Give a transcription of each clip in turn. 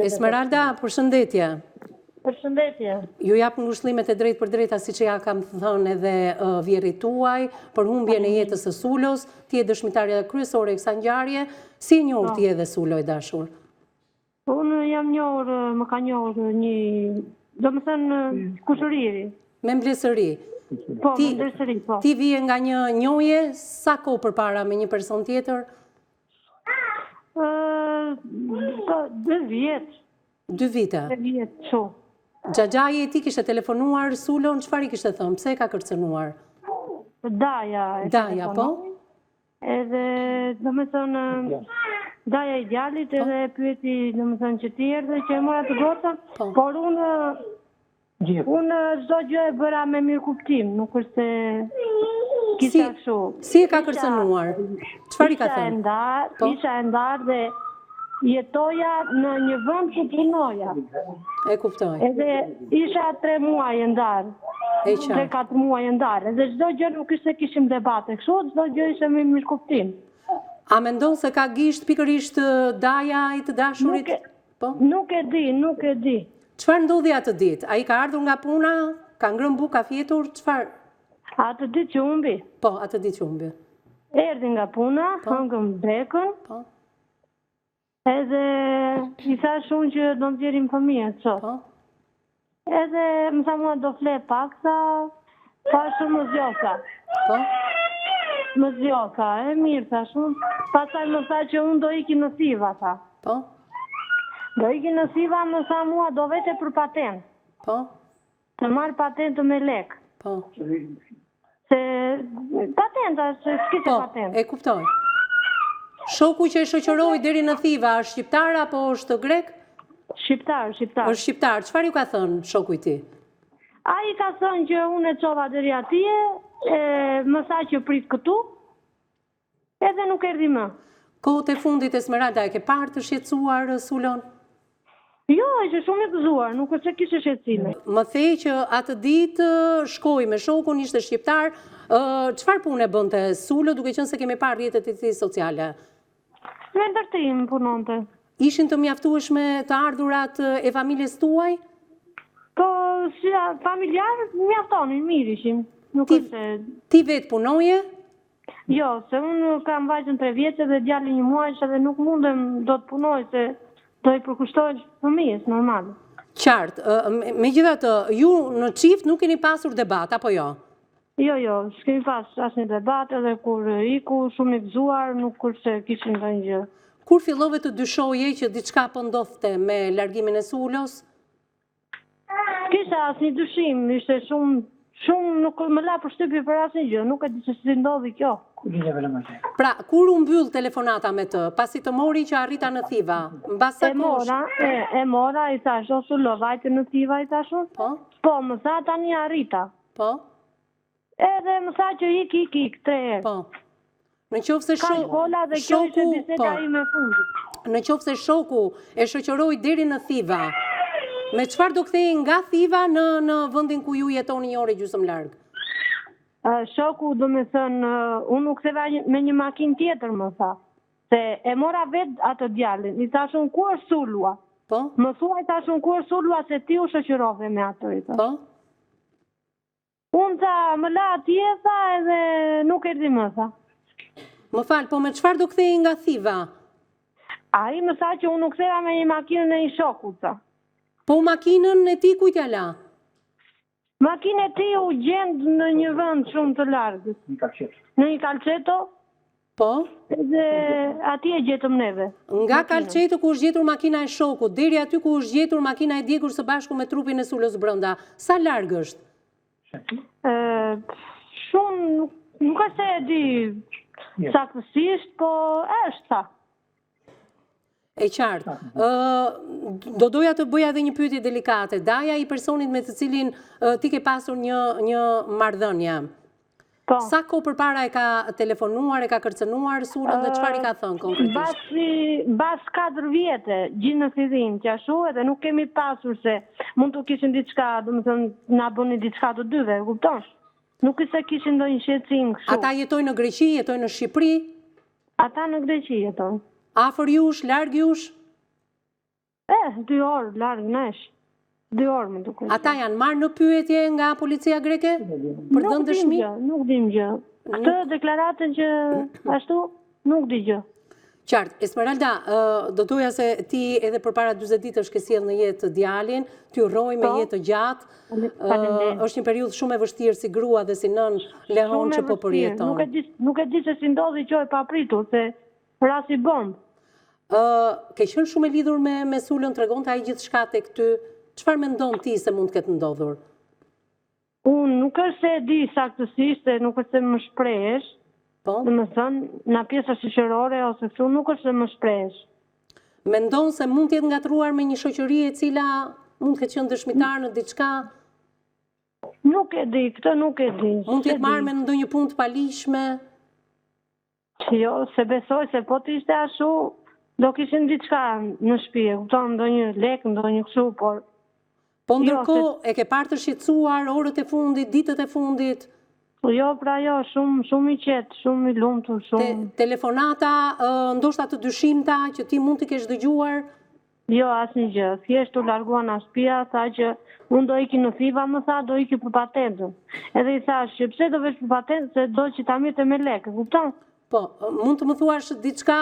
Esmeralda, përshëndetje. Përshëndetje. Ju jap ngushëllimet e drejtë për drejta, siç ja kam thënë edhe vjerrit tuaj, për humbjen e jetës së Sulos. Ti je dëshmitarja kryesore e kësaj ngjarje. Si e njohur ti edhe Sulo i dashur? Unë jam njohur, më ka njohur një, domethënë kushëriri. Me mbledhëri. Po, me mbledhëri, po. Ti vije nga një njohje sa kohë përpara me një person tjetër? 2 vjet. 2 vite. 2 vjet, çu. Xhaxhaji i ti kishte telefonuar Sulon, çfarë i kishte thënë? Pse e ka kërcënuar? Daja, po? Edhe, domethënë, daja i djalit edhe pyeti, domethënë që ti erdhe që e mora të gocën, por unë çdo gjë e bëra me mirë kuptim, nuk është se kisha kështu. Si e ka kërcënuar? Çfarë i ka thënë? Isha e ndarë dhe jetoja në një vend ku punoja. E kuptoj. Edhe isha 3 muaj e ndarë. 3-4 muaj e ndarë. Edhe çdo gjë nuk ishte kishim debate kështu, çdo gjë ishte me mirë kuptim. A mendon se ka gisht pikërisht daja i të dashurit? Nuk e di. Çfarë ndodhi atë ditë? Ai ka ardhur nga puna, ka ngrënë bukë, ka fjetur, çfarë? Atë ditë që humbi. Po, atë ditë që humbi. Erdhi nga puna, hëngëm drekën. Po. Edhe i thash unë që do të nxjerrim fëmijët sot. Po. Edhe më tha mua do fle paksa, thashë më zjoka. Po. Më zjoka, e mirë thash unë. Pastaj më tha që unë do iki në Siva, tha. Po. Do iki në Siva, më tha mua do vete për patent. Po. Të marr patentë me lek. Po. Se patenta, se s'kishte patent. Po, e kuptoj. Shoku që e shoqëroi deri në Thiva është shqiptar apo është grek? Shqiptar. Është shqiptar. Çfarë ju ka thënë shoku i tij? Ai ka thënë që unë e çova deri atje, më tha që prit këtu, edhe nuk erdhi më. Kohët e fundit Esmeralda e ke parë të shqetësuar Sulon? Jo, ishte shumë i gëzuar, nuk është se kishte shqetësime. Më thej që atë ditë shkoi me shokun, ishte shqiptar. Çfarë pune bënte Sulo, duke qenë se kemi parë rrjetet e tij sociale? Me ndërtim punonte. Ishin të mjaftueshme të ardhurat e familjes tuaj? Po, si familjar, mjaftonin, mirë ishim. Nuk është se... Ti vetë punoje? Jo, se unë kam vajzën 3 vjeçë dhe djalin 1 muaj dhe nuk mundem do të punoj se do i përkushtoj fëmijës, normal. Qartë. Megjithatë, ju në çift nuk keni pasur debat, apo jo? Jo, s'kemi pas asnjë debat, edhe kur iku shumë i gëzuar, nuk kurse kishin ndonjë gjë. Kur fillove të dyshoje që diçka po ndodhte me largimin e Sulos? Kisha asnjë dyshim, ishte shumë nuk më la përshtypje për asnjë gjë, nuk e di se si ndodhi kjo. Pra, kur u mbyll telefonata me të, pasi të mori që arrita në Thiva, mbas sa kohësh? E mora, i thash, o Sulo, vajte në Thiva, i thash unë? Po? Po, më tha tani arrita. Po? Edhe më tha që ik 3 herë. Po. Në qoftë se shoku e shoqëroi deri në Thiva, me çfarë do kthehej nga Thiva në vendin ku ju jetoni 1 orë gjysmë larg? Shoku do me thënë, unë u ktheva me një makinë tjetër, më tha. Se e mora vetë atë djalin, i thashun ku është Sulua? Po? Më thuaj thashun ku është Sulua se ti u shoqërove me atë. Po? Unë tha, më la atje, tha, edhe nuk erdi më, tha. Më falë, po me qëfar do kthehej nga Thiva? Ai më tha që unë u ktheva me një makinën e një shoku, tha. Po makinën e ti kujt ja la? Makinën e ti u gjendë në një vend shumë të largët. Në një kalçeto? Po? Edhe atje gjetëm neve. Nga kalçeto ku është gjetur makina e shokut, deri aty ku është gjetur makina e djegur së bashku me trupin e Sulos brenda, sa larg është? Shumë, nuk është se e di saktësisht, po është sa. E qartë. Do doja të bëja edhe një pyetje delikate. Daja i personit me të cilin ti ke pasur një marrëdhënie. Po. Sa kohë përpara e ka telefonuar, e ka kërcënuar Sulon dhe çfarë i ka thënë konkretisht? Bas 4 vjetë, gjinë në fillin që ashtu, edhe nuk kemi pasur se mund të kishin diçka, domethënë na bëni diçka të dyve, kupton? Nuk se kishin ndonjë shqetësim kështu. Ata jetojnë në Greqi, jetojnë në Shqipëri? Ata në Greqi jetojnë. Afër jush, larg jush? 2 orë, largë nesh. 2 orë më duket. Ata janë marrë në pyetje nga policia greke? Për dhënë dëshmi? Nuk dim gjë. Këtë deklaratën që ashtu, nuk di gjë. Qartë, Esmeralda, do doja se ti edhe përpara 40 ditësh ke sjell në jetë djalin, ty rroj me jetë të gjatë. Është një periudhë shumë e vështirë si grua dhe si nën lehon që po përjeton. Nuk e di se si ndodhi që e papritur, se rasi bombë. Ke qenë shumë e lidhur me sulën, tregonte ai gjithçka tek ty. Çfarë mendon ti se mund të ketë ndodhur? Unë nuk është se e di saktësisht, nuk është se më shprehesh. Dhe më thënë, nga pjesa shoqërore ose kështu nuk është se më shprehesh. Mendon se mund të jetë ngatruar me një shoqëri e cila mund të ketë qenë dëshmitar në diçka? Nuk e di, këtë nuk e di. Mund të jetë marrë me ndonjë punë të palishme? Jo, se besoj se po të ishte ashtu, do kishin diçka në shtëpi, kupton, ndonjë lek, ndonjë kështu, por po ndërkohë e ke parë të shqetësuar orët e fundit, ditët e fundit? Jo, pra jo, shumë i qetë, shumë i lumtur, shumë. Telefonata, ndoshta të dyshimta që ti mund të kesh dëgjuar? Jo, asnjë gjë. Thjesht u largua nga shtëpia, tha që unë do iki në Fiva, më tha, do iki për patentën. Edhe i thash që pse do vesh për patentën, se do që ta mirë me lekë, kupton? Po, mund të më thuash diçka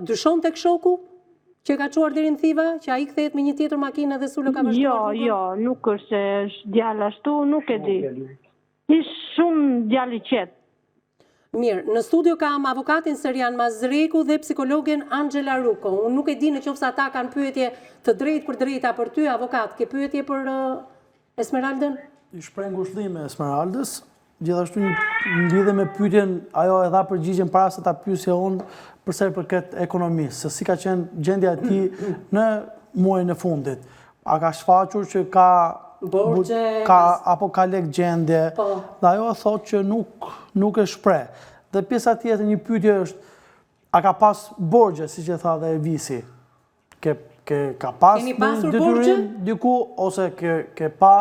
dyshon tek shoku që ka çuar deri në Fiva, që ai kthehet me një tjetër makinë dhe sulë ka vazhduar? Jo, nuk është se është djalë ashtu, nuk e di. Ishtë shumë djalë i qetë. Mirë, në studio kam avokatin Serian Mazreku dhe psikologen Angela Ruko. Unë nuk e di në qoftë se ata kanë pyetje të drejtë për drejta për ty, avokat. Ke pyetje për Esmeraldën? I shpreh ngushëllim e Esmeraldës. Gjithashtu në lidhje me pyetjen, ajo e dha përgjigjen para se ta pyesja unë përsa i përket ekonomisë, se si ka qenë gjendja e tij në muajin e fundit. A ka shfaqur që ka borxhe apo ka lek gjendje, dhe ajo thotë që nuk e shpreh. Dhe pjesa tjetër një pyetje është, a ka pas borxhe, siç e tha dhe e Visi? Ka pas detyrim diku ose ke pa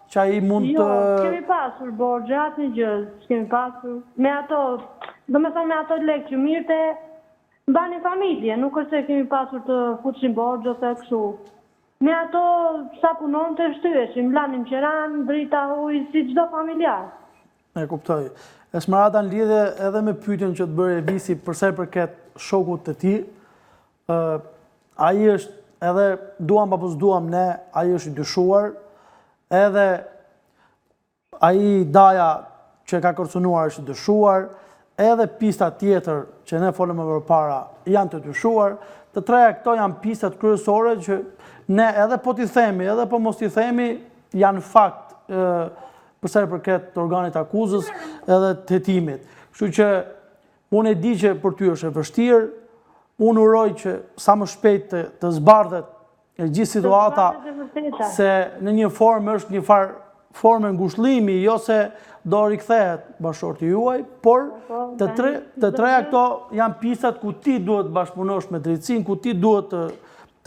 që ai mund të... Jo, kemi pasur borxhe, asnjë gjë, kemi pasur. Me ato, domethënë me ato lekë që mirë të mbani familje, nuk është se kemi pasur të futshim borxhe ose kështu. Me ato sa punon të shtyeshim, mlanim qeran, drita ujë, si çdo familjar. E kuptoj. Esmeralda, në lidhje edhe me pyetjen që të bëri Visi përsa i përket shokut të tij, ai është edhe duam apo s'duam ne, ai është i dyshuar, edhe ai Daja që ka kërcënuar është i dyshuar, edhe pista tjetër që ne folëm më përpara janë të dyshuar. Të treja këto janë pistat kryesore që ne edhe po t'i themi, edhe po mos t'i themi, janë fakt përsa i përket organit akuzës edhe të hetimit. Kështu që unë e di që për ty është e vështirë, unë uroj që sa më shpejt të zbardhet e gjithë situata, se në një formë është një formë ngushëllimi, jo se do rikthehet bashkëshorti juaj, por të treja këto janë pistat ku ti duhet bashkëpunosh me drejtësinë, ku ti duhet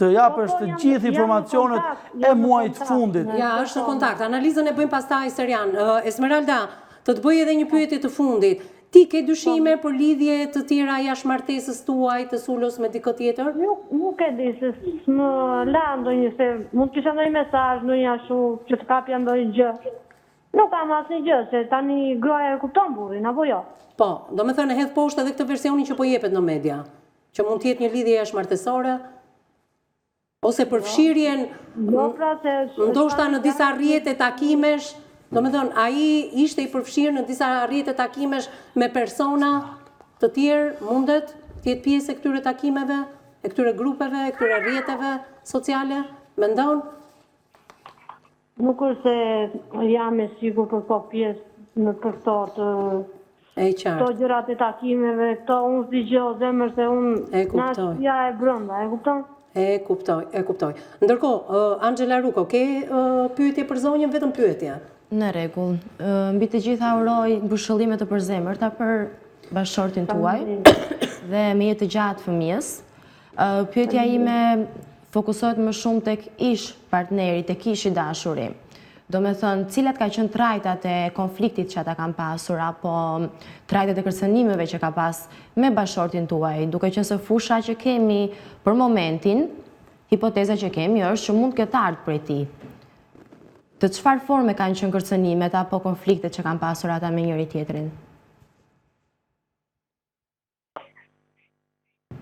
të japësh të gjithë informacionet e muajit fundit. Ja, është në kontakt. Analizën e bëjmë pastaj, Serian. Esmeralda, të bëj edhe një pyetje të fundit. Ti ke dyshime për lidhje të tjera jashtë martesës tuaj të sulës me dikë tjetër? Nuk e di, se më la ndonjë, se mund të kisha ndonjë mesazh, ndonjë ashtu që të kapja ndonjë gjë. Nuk kam asnjë gjë, se tani gruaja e kupton burrin, apo jo? Po, do me thënë hedh poshtë edhe këtë versionin që po jepet në media, që mund të jetë një lidhje jashtëmartesore, ose përfshirjen ndoshta në disa rrjete takimesh, do me thënë, ai ishte i përfshirë në disa rrjete takimesh me persona të tjerë, mundet të jetë pjesë e këtyre takimeve, e këtyre grupeve, e këtyre rrjeteve sociale, mendon? Nuk është se jam e sigur për po pjesë në për këto gjërat e takimeve, këto unë si gjë o zemër se unë në ashtëja e brënda, e kupton? E kuptoj. Ndërkohë, Angela Ruko, ke pyetje për zonjën, vetëm pyetje? Në rregull. Mbi të gjitha uroj ngushëllime të përzemërta për bashkëshortin tuaj dhe me jetë të gjatë fëmijës. Pyetja ime fokusohet më shumë tek ish partneri, tek ish i dashuri. Do me thënë, cilat ka qenë trajtat e konfliktit që ata kanë pasur, apo trajtat e kërcënimeve që ka pas me bashkëshortin tuaj, duke qenë se fusha që kemi për momentin hipoteza që kemi është që mund ketë ardhur prej tij. Të çfarë forme kanë qenë kërcënimet apo konfliktet që kanë pasur ata me njëri tjetrin?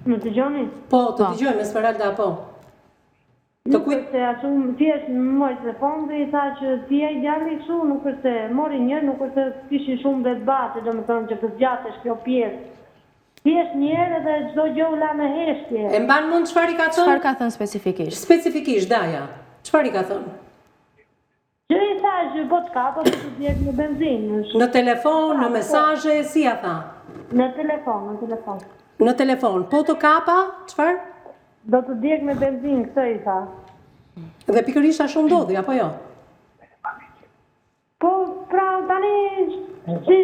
Më të gjoni? Po, të dëgjojmë, Esmeralda, po. Nuk është se ashtu thjesht në moj telefon dhe i tha që ti e djali kështu, nuk është se mori një, nuk është se kishin shumë dhe të bate, do më thonë që të zgjatesh kjo pjesë. Thjesht njerë dhe çdo gjë u la me heshtje. E mban mund çfarë i ka thënë? Çfarë ka thënë specifikisht? Specifikisht, Daja. Çfarë i ka thënë? Që i tha që po të kapo të djek në benzinë. Në telefon, në mesazhe, si ja tha? Në telefon, në telefon. Në telefon. Po të kapa, çfarë? Do të djek me benzinë, këtë i tha. Dhe pikërisht ashtu ndodhi, apo jo? Po, pra, tani, si,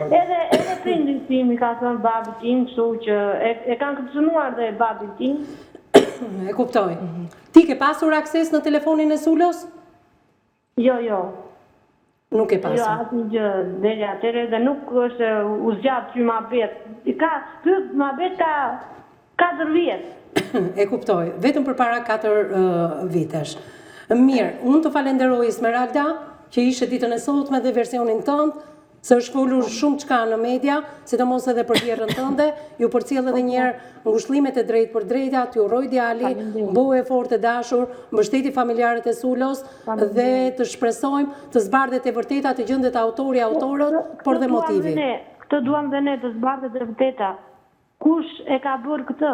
edhe prindin tim i ka thënë babi tim, kështu që e kanë kërcënuar dhe babi tim. E kuptoj. Ti ke pasur akses në telefonin e Sulos? Jo. Nuk e Jo, pasur. asë një gjë, deri atëre dhe nuk është u zgjatë që ma betë. Ky ma betë ka 4 vjetë. E kuptoj, vetëm për para 4 vitesh. Mirë, unë të falenderoj Esmeralda, që ishe ditën e sotme dhe versionin tënd, se është folur shumë çka në media, sidomos edhe për vjerrën tënde, ju përcjell edhe një herë ngushëllimet e drejtë për drejta, t'ju uroj djali, bëu e fortë e dashur, mbështeti familjarët e Sulos dhe të shpresojmë të zbardhet e vërteta, të gjendet autori, autorët, por dhe motivi. Këtë duam dhe ne të zbardhet e vërteta. Kush e ka bërë këtë?